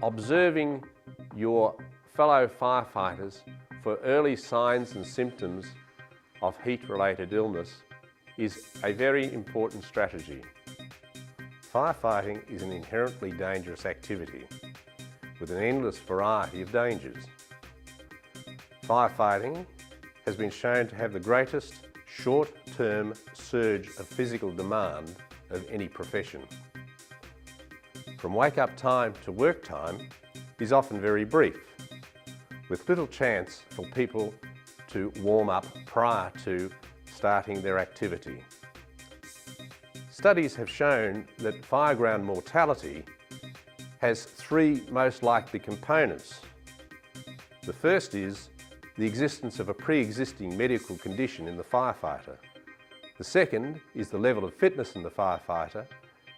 Observing your fellow firefighters for early signs and symptoms of heat-related illness is a very important strategy. Firefighting is an inherently dangerous activity with an endless variety of dangers. Firefighting has been shown to have the greatest short-term surge of physical demand of any profession. From wake-up time to work time is often very brief, with little chance for people to warm up prior to starting their activity. Studies have shown that fireground mortality has three most likely components. The first is the existence of a pre-existing medical condition in the firefighter. The second is the level of fitness in the firefighter.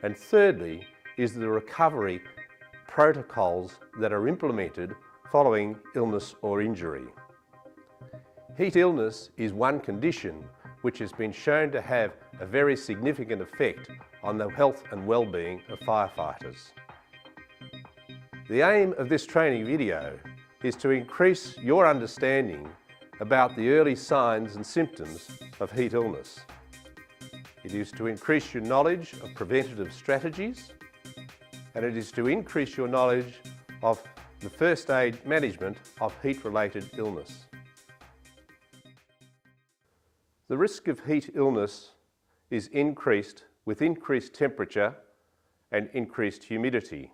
And thirdly is the recovery protocols that are implemented following illness or injury. Heat illness is one condition which has been shown to have a very significant effect on the health and well-being of firefighters. The aim of this training video is to increase your understanding about the early signs and symptoms of heat illness. It is to increase your knowledge of preventative strategies, and it is to increase your knowledge of the first aid management of heat-related illness. The risk of heat illness is increased with increased temperature and increased humidity.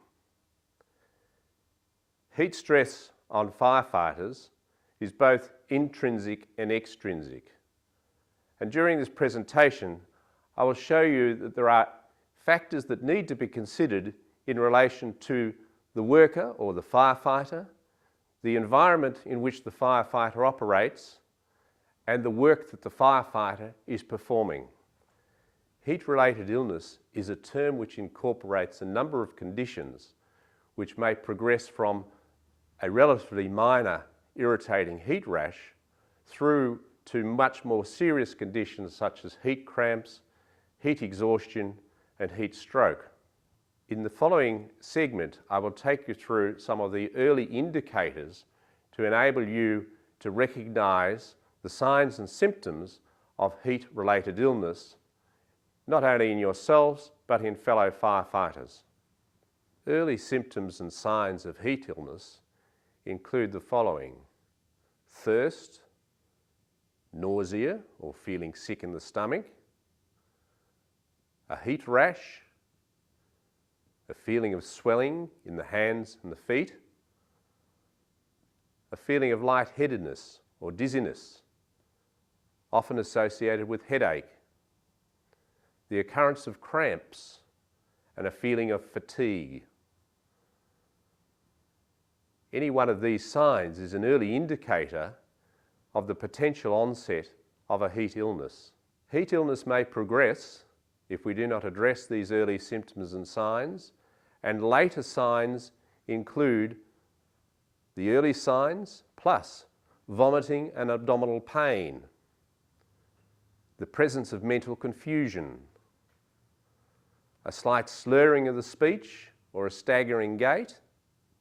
Heat stress on firefighters is both intrinsic and extrinsic. And during this presentation, I will show you that there are factors that need to be considered in relation to the worker or the firefighter, the environment in which the firefighter operates, and the work that the firefighter is performing. Heat-related illness is a term which incorporates a number of conditions which may progress from a relatively minor irritating heat rash through to much more serious conditions such as heat cramps, heat exhaustion, and heat stroke. In the following segment, I will take you through some of the early indicators to enable you to recognise the signs and symptoms of heat-related illness, not only in yourselves, but in fellow firefighters. Early symptoms and signs of heat illness include the following: thirst, nausea or feeling sick in the stomach, a heat rash, a feeling of swelling in the hands and the feet, a feeling of lightheadedness or dizziness, often associated with headache, the occurrence of cramps, and a feeling of fatigue. Any one of these signs is an early indicator of the potential onset of a heat illness. Heat illness may progress if we do not address these early symptoms and signs, and later signs include the early signs plus vomiting and abdominal pain, the presence of mental confusion, a slight slurring of the speech or a staggering gait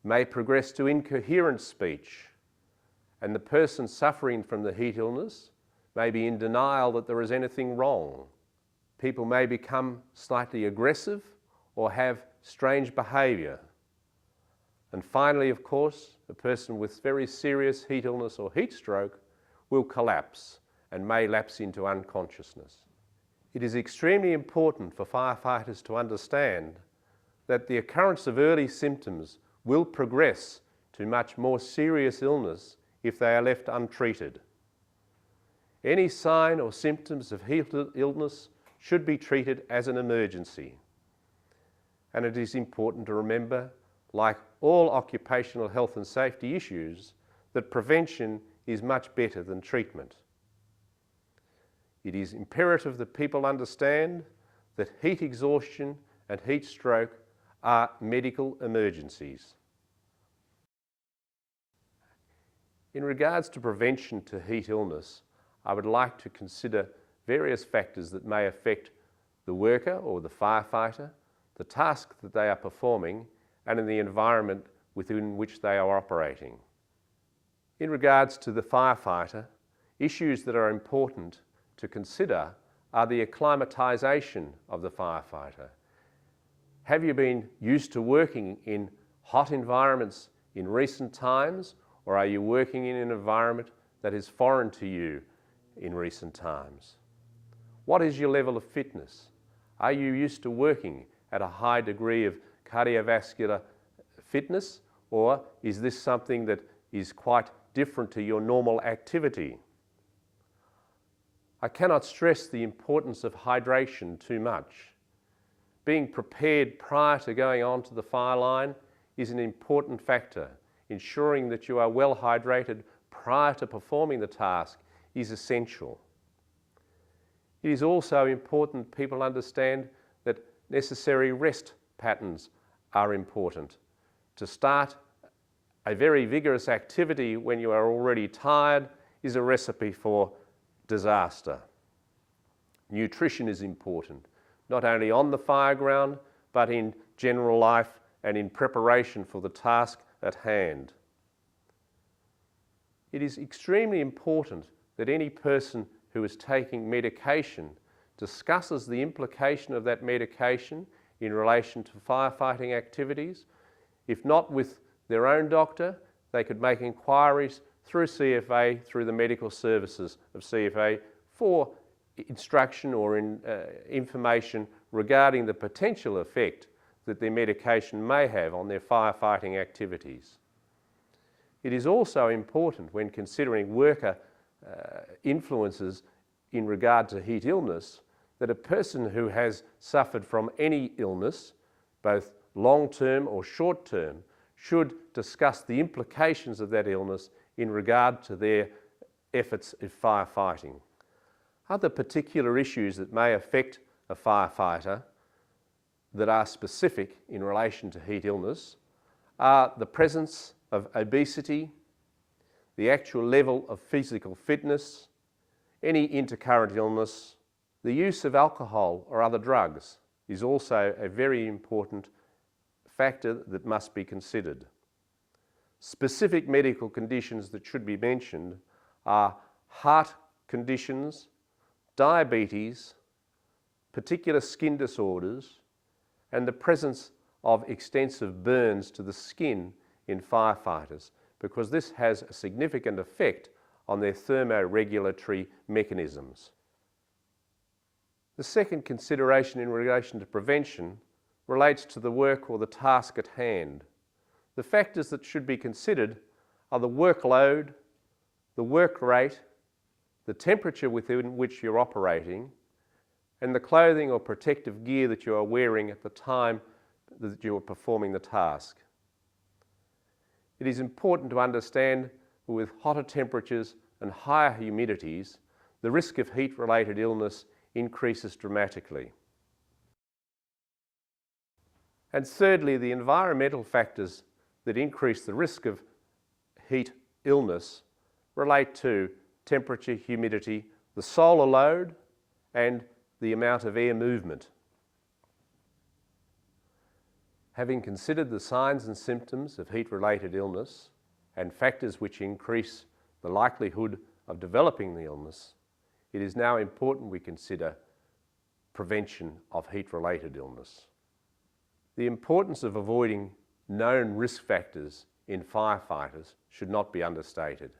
may progress to incoherent speech, and the person suffering from the heat illness may be in denial that there is anything wrong. People may become slightly aggressive or have strange behaviour. And finally, of course, a person with very serious heat illness or heat stroke will collapse and may lapse into unconsciousness. It is extremely important for firefighters to understand that the occurrence of early symptoms will progress to much more serious illness if they are left untreated. Any sign or symptoms of heat illness should be treated as an emergency. And it is important to remember, like all occupational health and safety issues, that prevention is much better than treatment. It is imperative that people understand that heat exhaustion and heat stroke are medical emergencies. In regards to prevention to heat illness, I would like to consider various factors that may affect the worker or the firefighter, the task that they are performing, and in the environment within which they are operating. In regards to the firefighter, issues that are important to consider are the acclimatisation of the firefighter. Have you been used to working in hot environments in recent times, or are you working in an environment that is foreign to you in recent times? What is your level of fitness? Are you used to working at a high degree of cardiovascular fitness, or is this something that is quite different to your normal activity? I cannot stress the importance of hydration too much. Being prepared prior to going onto the fire line is an important factor. Ensuring that you are well hydrated prior to performing the task is essential. It is also important people understand that necessary rest patterns are important. To start a very vigorous activity when you are already tired is a recipe for disaster. Nutrition is important, not only on the fireground, but in general life and in preparation for the task at hand. It is extremely important that any person who is taking medication discusses the implication of that medication in relation to firefighting activities. If not with their own doctor, they could make inquiries through CFA, through the medical services of CFA, for instruction or information regarding the potential effect that their medication may have on their firefighting activities. It is also important when considering worker influences in regard to heat illness that a person who has suffered from any illness, both long-term or short-term, should discuss the implications of that illness in regard to their efforts of firefighting. Other particular issues that may affect a firefighter that are specific in relation to heat illness are the presence of obesity, the actual level of physical fitness, any intercurrent illness. The use of alcohol or other drugs is also a very important factor that must be considered. Specific medical conditions that should be mentioned are heart conditions, diabetes, particular skin disorders, and the presence of extensive burns to the skin in firefighters, because this has a significant effect on their thermoregulatory mechanisms. The second consideration in relation to prevention relates to the work or the task at hand. The factors that should be considered are the workload, the work rate, the temperature within which you're operating, and the clothing or protective gear that you are wearing at the time that you are performing the task. It is important to understand that with hotter temperatures and higher humidities, the risk of heat-related illness increases dramatically. And thirdly, the environmental factors that increase the risk of heat illness relate to temperature, humidity, the solar load, and the amount of air movement. Having considered the signs and symptoms of heat-related illness and factors which increase the likelihood of developing the illness, it is now important we consider prevention of heat-related illness. The importance of avoiding known risk factors in firefighters should not be understated.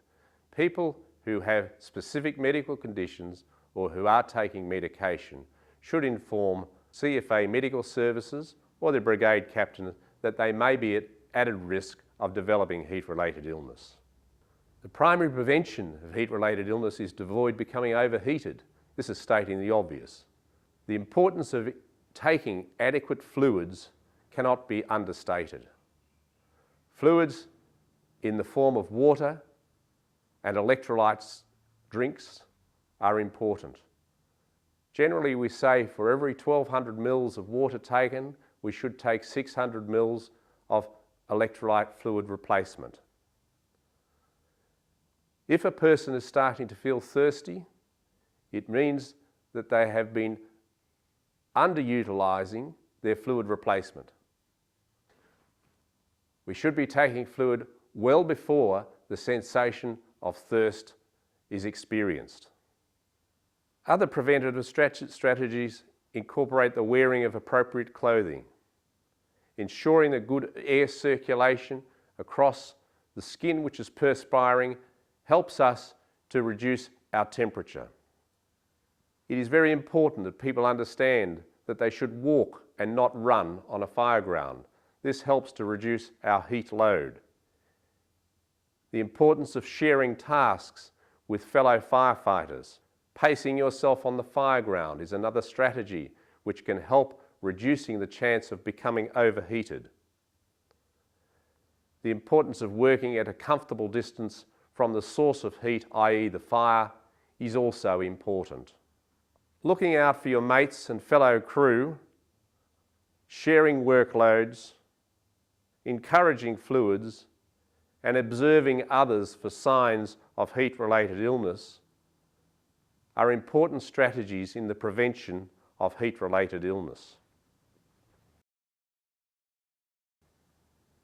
People who have specific medical conditions or who are taking medication should inform CFA medical services or their brigade captain that they may be at added risk of developing heat-related illness. The primary prevention of heat-related illness is to avoid becoming overheated. This is stating the obvious. The importance of taking adequate fluids cannot be understated. Fluids in the form of water and electrolytes drinks are important. Generally, we say for every 1,200 mils of water taken, we should take 600 mils of electrolyte fluid replacement. If a person is starting to feel thirsty, it means that they have been underutilising their fluid replacement. We should be taking fluid well before the sensation of thirst is experienced. Other preventative strategies incorporate the wearing of appropriate clothing. Ensuring that good air circulation across the skin which is perspiring helps us to reduce our temperature. It is very important that people understand that they should walk and not run on a fire ground. This helps to reduce our heat load. The importance of sharing tasks with fellow firefighters. Pacing yourself on the fire ground is another strategy which can help reducing the chance of becoming overheated. The importance of working at a comfortable distance from the source of heat, i.e. the fire, is also important. Looking out for your mates and fellow crew, sharing workloads, encouraging fluids, and observing others for signs of heat-related illness are important strategies in the prevention of heat-related illness.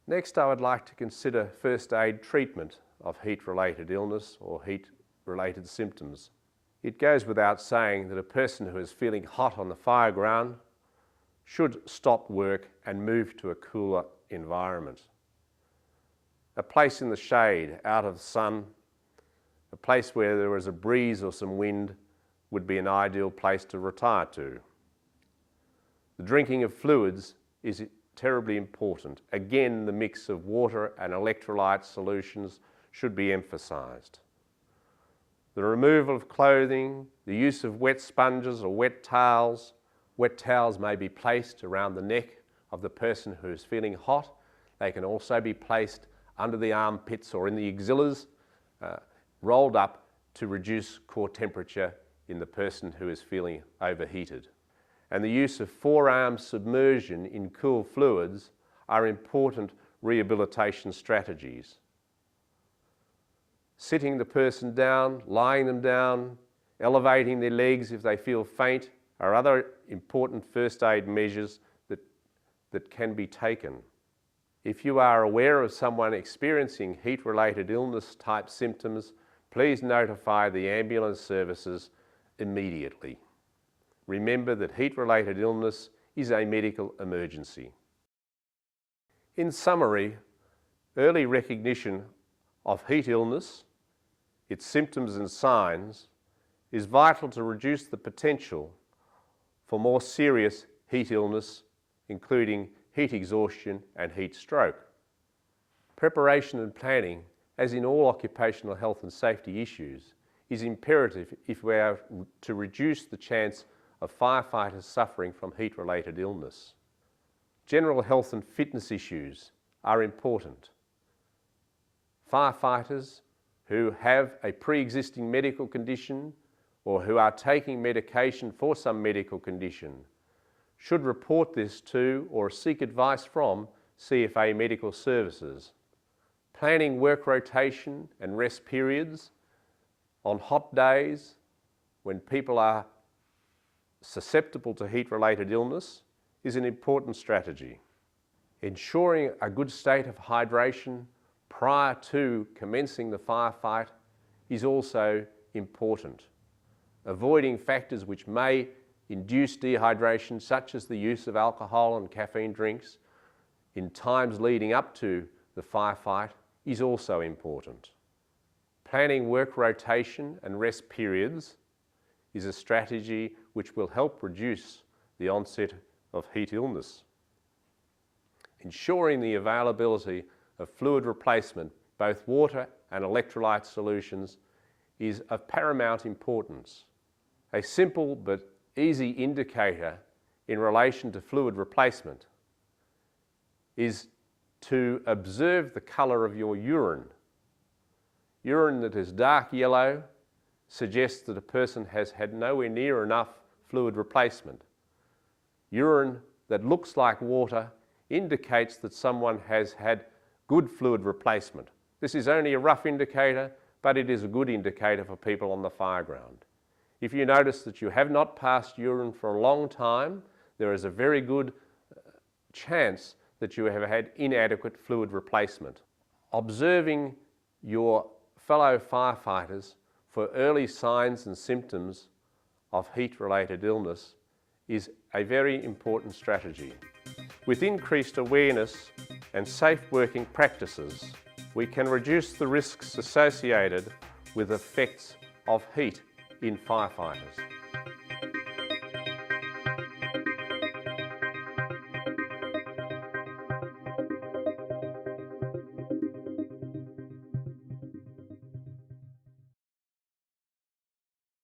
Next, I would like to consider first aid treatment of heat-related illness or heat-related symptoms. It goes without saying that a person who is feeling hot on the fire ground should stop work and move to a cooler environment. A place in the shade, out of the sun, a place where there is a breeze or some wind would be an ideal place to retire to. The drinking of fluids is terribly important. Again, the mix of water and electrolyte solutions should be emphasised. The removal of clothing, the use of wet sponges or wet towels. Wet towels may be placed around the neck of the person who is feeling hot. They can also be placed under the armpits or in the axillas, rolled up to reduce core temperature in the person who is feeling overheated. And the use of forearm submersion in cool fluids are important rehabilitation strategies. Sitting the person down, lying them down, elevating their legs if they feel faint are other important first aid measures that can be taken. If you are aware of someone experiencing heat-related illness type symptoms, please notify the ambulance services immediately. Remember that heat-related illness is a medical emergency. In summary, early recognition of heat illness, its symptoms and signs, is vital to reduce the potential for more serious heat illness, including heat exhaustion and heat stroke. Preparation and planning, as in all occupational health and safety issues, is imperative if we are to reduce the chance of firefighters suffering from heat-related illness. General health and fitness issues are important. Firefighters who have a pre-existing medical condition or who are taking medication for some medical condition should report this to or seek advice from CFA Medical Services. Planning work rotation and rest periods on hot days when people are susceptible to heat-related illness is an important strategy. Ensuring a good state of hydration prior to commencing the firefight is also important. Avoiding factors which may induce dehydration, such as the use of alcohol and caffeine drinks in times leading up to the firefight, is also important. Planning work rotation and rest periods is a strategy which will help reduce the onset of heat illness. Ensuring the availability of fluid replacement, both water and electrolyte solutions, is of paramount importance. A simple but easy indicator in relation to fluid replacement is to observe the colour of your urine. Urine that is dark yellow suggests that a person has had nowhere near enough fluid replacement. Urine that looks like water indicates that someone has had good fluid replacement. This is only a rough indicator, but it is a good indicator for people on the fire ground. If you notice that you have not passed urine for a long time, there is a very good chance that you have had inadequate fluid replacement. Observing your fellow firefighters for early signs and symptoms of heat-related illness is a very important strategy. With increased awareness and safe working practices, we can reduce the risks associated with effects of heat in firefighters.